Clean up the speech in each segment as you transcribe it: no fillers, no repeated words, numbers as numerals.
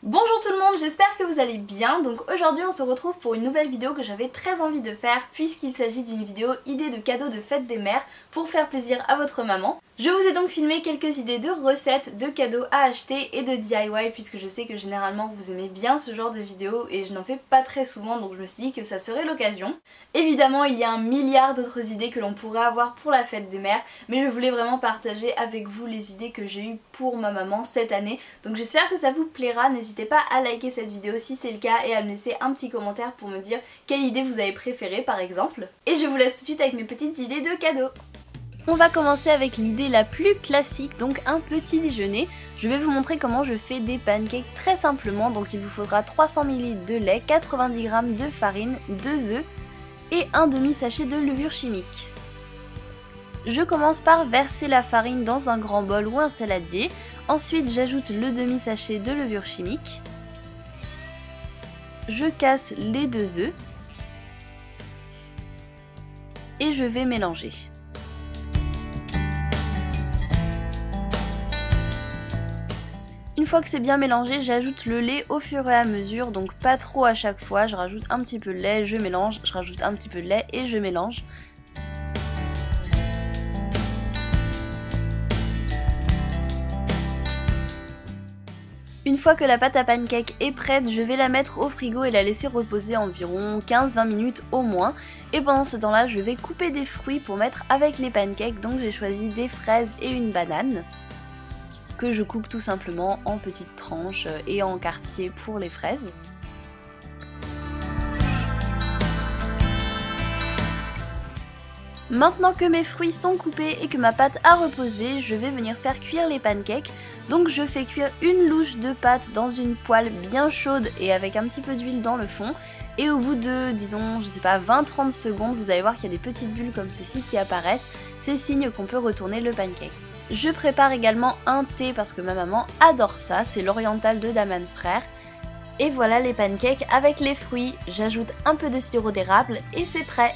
Bonjour tout le monde, j'espère que vous allez bien. Donc aujourd'hui on se retrouve pour une nouvelle vidéo que j'avais très envie de faire puisqu'il s'agit d'une vidéo idée de cadeaux de fête des mères pour faire plaisir à votre maman. Je vous ai donc filmé quelques idées de recettes, de cadeaux à acheter et de DIY puisque je sais que généralement vous aimez bien ce genre de vidéos et je n'en fais pas très souvent, donc je me suis dit que ça serait l'occasion. Évidemment il y a un milliard d'autres idées que l'on pourrait avoir pour la fête des mères, mais je voulais vraiment partager avec vous les idées que j'ai eues pour ma maman cette année. Donc j'espère que ça vous plaira, n'hésitez pas à liker cette vidéo si c'est le cas et à me laisser un petit commentaire pour me dire quelle idée vous avez préférée par exemple. Et je vous laisse tout de suite avec mes petites idées de cadeaux. On va commencer avec l'idée la plus classique, donc un petit déjeuner. Je vais vous montrer comment je fais des pancakes très simplement. Donc il vous faudra 300 ml de lait, 90 g de farine, 2 œufs et un demi-sachet de levure chimique. Je commence par verser la farine dans un grand bol ou un saladier. Ensuite j'ajoute le demi-sachet de levure chimique. Je casse les 2 œufs et je vais mélanger. Une fois que c'est bien mélangé, j'ajoute le lait au fur et à mesure, donc pas trop à chaque fois. Je rajoute un petit peu de lait, je mélange, je rajoute un petit peu de lait et je mélange. Une fois que la pâte à pancake est prête, je vais la mettre au frigo et la laisser reposer environ 15-20 minutes au moins. Et pendant ce temps-là, je vais couper des fruits pour mettre avec les pancakes. Donc j'ai choisi des fraises et une banane que je coupe tout simplement en petites tranches et en quartiers pour les fraises. Maintenant que mes fruits sont coupés et que ma pâte a reposé, je vais venir faire cuire les pancakes. Donc je fais cuire une louche de pâte dans une poêle bien chaude et avec un petit peu d'huile dans le fond. Et au bout de, disons, je sais pas, 20-30 secondes, vous allez voir qu'il y a des petites bulles comme ceci qui apparaissent. C'est signe qu'on peut retourner le pancake. Je prépare également un thé parce que ma maman adore ça, c'est l'oriental de Daman Frères. Et voilà les pancakes avec les fruits. J'ajoute un peu de sirop d'érable et c'est prêt.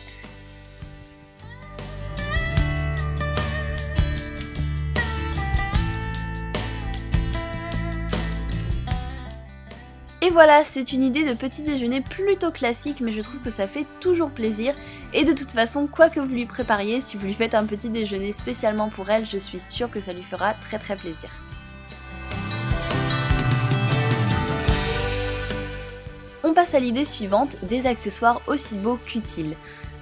Et voilà, c'est une idée de petit déjeuner plutôt classique, mais je trouve que ça fait toujours plaisir. Et de toute façon, quoi que vous lui prépariez, si vous lui faites un petit déjeuner spécialement pour elle, je suis sûre que ça lui fera très plaisir. On passe à l'idée suivante, des accessoires aussi beaux qu'utiles.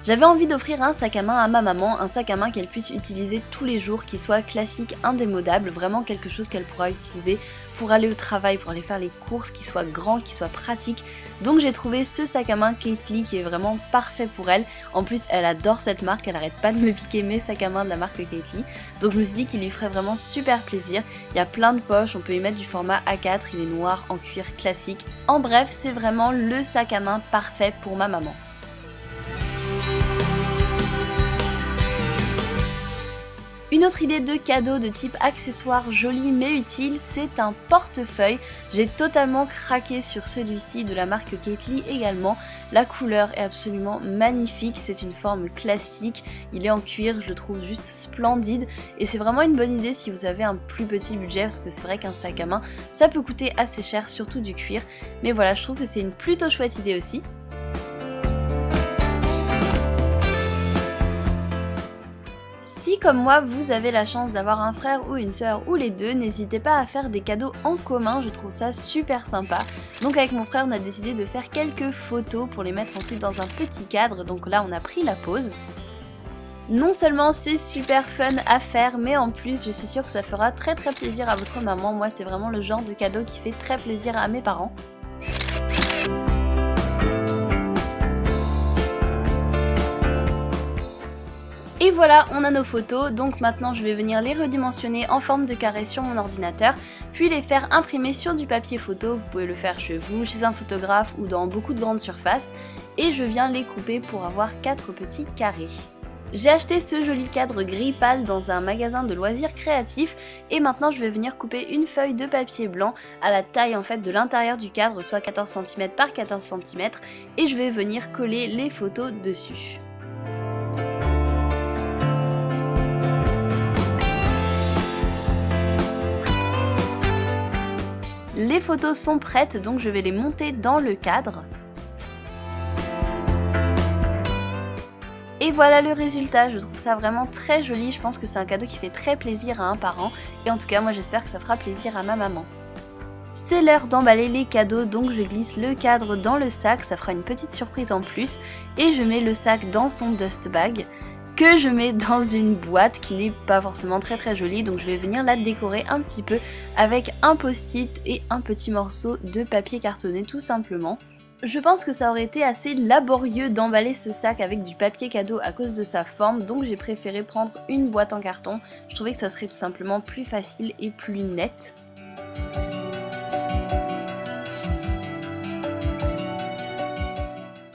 J'avais envie d'offrir un sac à main à ma maman, un sac à main qu'elle puisse utiliser tous les jours, qui soit classique, indémodable, vraiment quelque chose qu'elle pourra utiliser pour aller au travail, pour aller faire les courses, qui soit grand, qui soit pratique. Donc j'ai trouvé ce sac à main Kate Lee qui est vraiment parfait pour elle. En plus elle adore cette marque, elle arrête pas de me piquer mes sacs à main de la marque Kate Lee. Donc je me suis dit qu'il lui ferait vraiment super plaisir. Il y a plein de poches, on peut y mettre du format A4, il est noir en cuir classique. En bref, c'est vraiment le sac à main parfait pour ma maman. Une autre idée de cadeau de type accessoire joli mais utile, c'est un portefeuille. J'ai totalement craqué sur celui-ci de la marque Kate Lee également. La couleur est absolument magnifique, c'est une forme classique, il est en cuir, je le trouve juste splendide et c'est vraiment une bonne idée si vous avez un plus petit budget parce que c'est vrai qu'un sac à main ça peut coûter assez cher, surtout du cuir. Mais voilà, je trouve que c'est une plutôt chouette idée aussi. Si comme moi vous avez la chance d'avoir un frère ou une sœur ou les deux, n'hésitez pas à faire des cadeaux en commun, je trouve ça super sympa. Donc avec mon frère on a décidé de faire quelques photos pour les mettre ensuite dans un petit cadre, donc là on a pris la pause. Non seulement c'est super fun à faire, mais en plus je suis sûre que ça fera très plaisir à votre maman. Moi c'est vraiment le genre de cadeau qui fait très plaisir à mes parents. Et voilà, on a nos photos, donc maintenant je vais venir les redimensionner en forme de carré sur mon ordinateur, puis les faire imprimer sur du papier photo. Vous pouvez le faire chez vous, chez un photographe ou dans beaucoup de grandes surfaces. Et je viens les couper pour avoir 4 petits carrés. J'ai acheté ce joli cadre gris pâle dans un magasin de loisirs créatifs et maintenant je vais venir couper une feuille de papier blanc à la taille en fait de l'intérieur du cadre, soit 14 cm par 14 cm, et je vais venir coller les photos dessus. Les Les photos sont prêtes, donc je vais les monter dans le cadre. Et voilà le résultat, je trouve ça vraiment très joli, je pense que c'est un cadeau qui fait très plaisir à un parent, et en tout cas moi j'espère que ça fera plaisir à ma maman. C'est l'heure d'emballer les cadeaux, donc je glisse le cadre dans le sac, ça fera une petite surprise en plus, et je mets le sac dans son dust bag, que je mets dans une boîte qui n'est pas forcément très jolie, donc je vais venir la décorer un petit peu avec un post-it et un petit morceau de papier cartonné tout simplement. Je pense que ça aurait été assez laborieux d'emballer ce sac avec du papier cadeau à cause de sa forme, donc j'ai préféré prendre une boîte en carton. Je trouvais que ça serait tout simplement plus facile et plus net.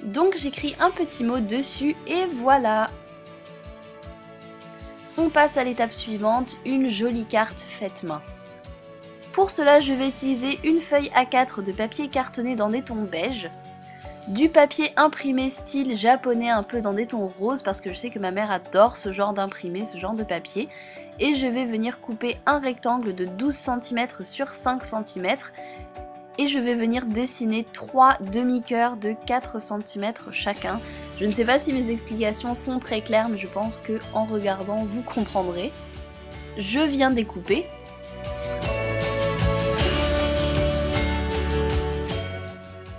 Donc j'écris un petit mot dessus et voilà! On passe à l'étape suivante, une jolie carte faite main. Pour cela, je vais utiliser une feuille A4 de papier cartonné dans des tons beige, du papier imprimé style japonais un peu dans des tons roses parce que je sais que ma mère adore ce genre d'imprimé, ce genre de papier, et je vais venir couper un rectangle de 12 cm sur 5 cm et je vais venir dessiner 3 demi-cœurs de 4 cm chacun. Je ne sais pas si mes explications sont très claires, mais je pense que en regardant vous comprendrez. Je viens découper.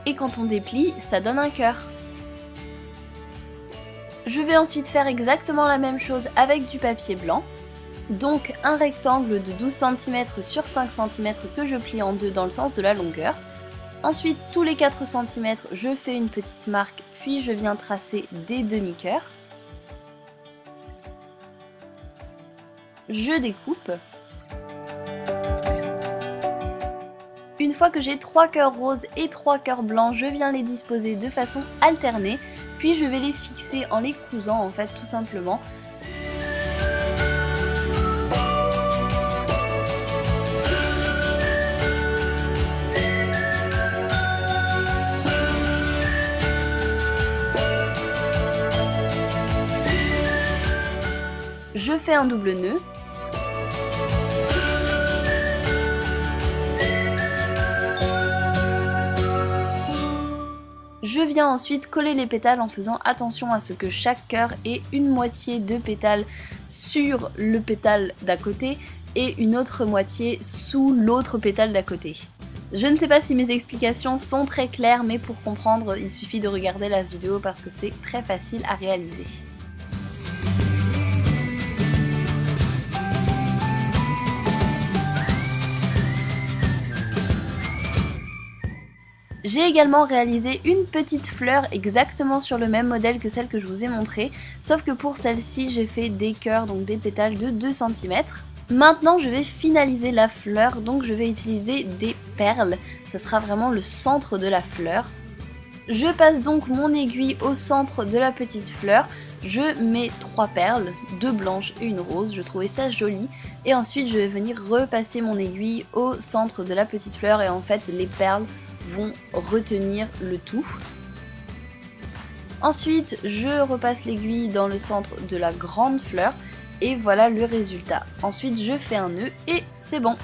Et quand on déplie, ça donne un cœur. Je vais ensuite faire exactement la même chose avec du papier blanc. Donc un rectangle de 12 cm sur 5 cm que je plie en deux dans le sens de la longueur. Ensuite, tous les 4 cm, je fais une petite marque, puis je viens tracer des demi-cœurs. Je découpe. Une fois que j'ai 3 cœurs roses et 3 cœurs blancs, je viens les disposer de façon alternée, puis je vais les fixer en les cousant en fait tout simplement. Je fais un double nœud. Je viens ensuite coller les pétales en faisant attention à ce que chaque cœur ait une moitié de pétale sur le pétale d'à côté et une autre moitié sous l'autre pétale d'à côté. Je ne sais pas si mes explications sont très claires, mais pour comprendre, il suffit de regarder la vidéo parce que c'est très facile à réaliser. J'ai également réalisé une petite fleur exactement sur le même modèle que celle que je vous ai montrée, sauf que pour celle-ci j'ai fait des cœurs, donc des pétales de 2 cm. Maintenant je vais finaliser la fleur, donc je vais utiliser des perles, ça sera vraiment le centre de la fleur. Je passe donc mon aiguille au centre de la petite fleur, je mets 3 perles, 2 blanches et une rose, je trouvais ça joli. Et ensuite je vais venir repasser mon aiguille au centre de la petite fleur et en fait les perles vont retenir le tout. Ensuite je repasse l'aiguille dans le centre de la grande fleur et voilà le résultat. Ensuite je fais un nœud et c'est bon.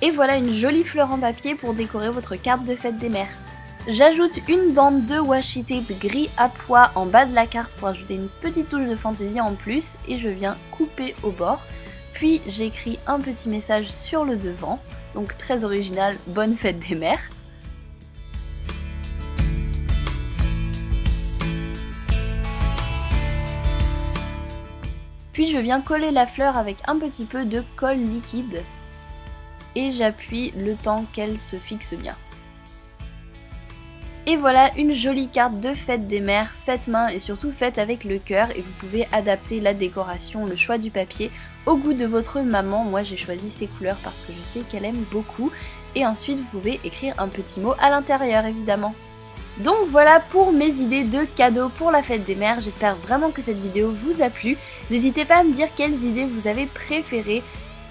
Et voilà une jolie fleur en papier pour décorer votre carte de fête des mères. J'ajoute une bande de washi tape gris à pois en bas de la carte pour ajouter une petite touche de fantaisie en plus et je viens couper au bord. Puis j'écris un petit message sur le devant, donc très original, bonne fête des mères. Puis je viens coller la fleur avec un petit peu de colle liquide et j'appuie le temps qu'elle se fixe bien. Et voilà une jolie carte de fête des mères, faite main et surtout faite avec le cœur et vous pouvez adapter la décoration, le choix du papier au goût de votre maman. Moi j'ai choisi ces couleurs parce que je sais qu'elle aime beaucoup et ensuite vous pouvez écrire un petit mot à l'intérieur évidemment. Donc voilà pour mes idées de cadeaux pour la fête des mères, j'espère vraiment que cette vidéo vous a plu. N'hésitez pas à me dire quelles idées vous avez préférées.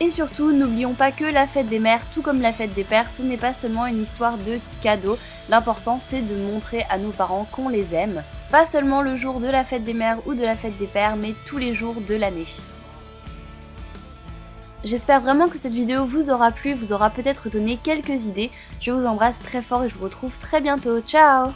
Et surtout, n'oublions pas que la fête des mères, tout comme la fête des pères, ce n'est pas seulement une histoire de cadeaux. L'important, c'est de montrer à nos parents qu'on les aime. Pas seulement le jour de la fête des mères ou de la fête des pères, mais tous les jours de l'année. J'espère vraiment que cette vidéo vous aura plu, vous aura peut-être donné quelques idées. Je vous embrasse très fort et je vous retrouve très bientôt. Ciao!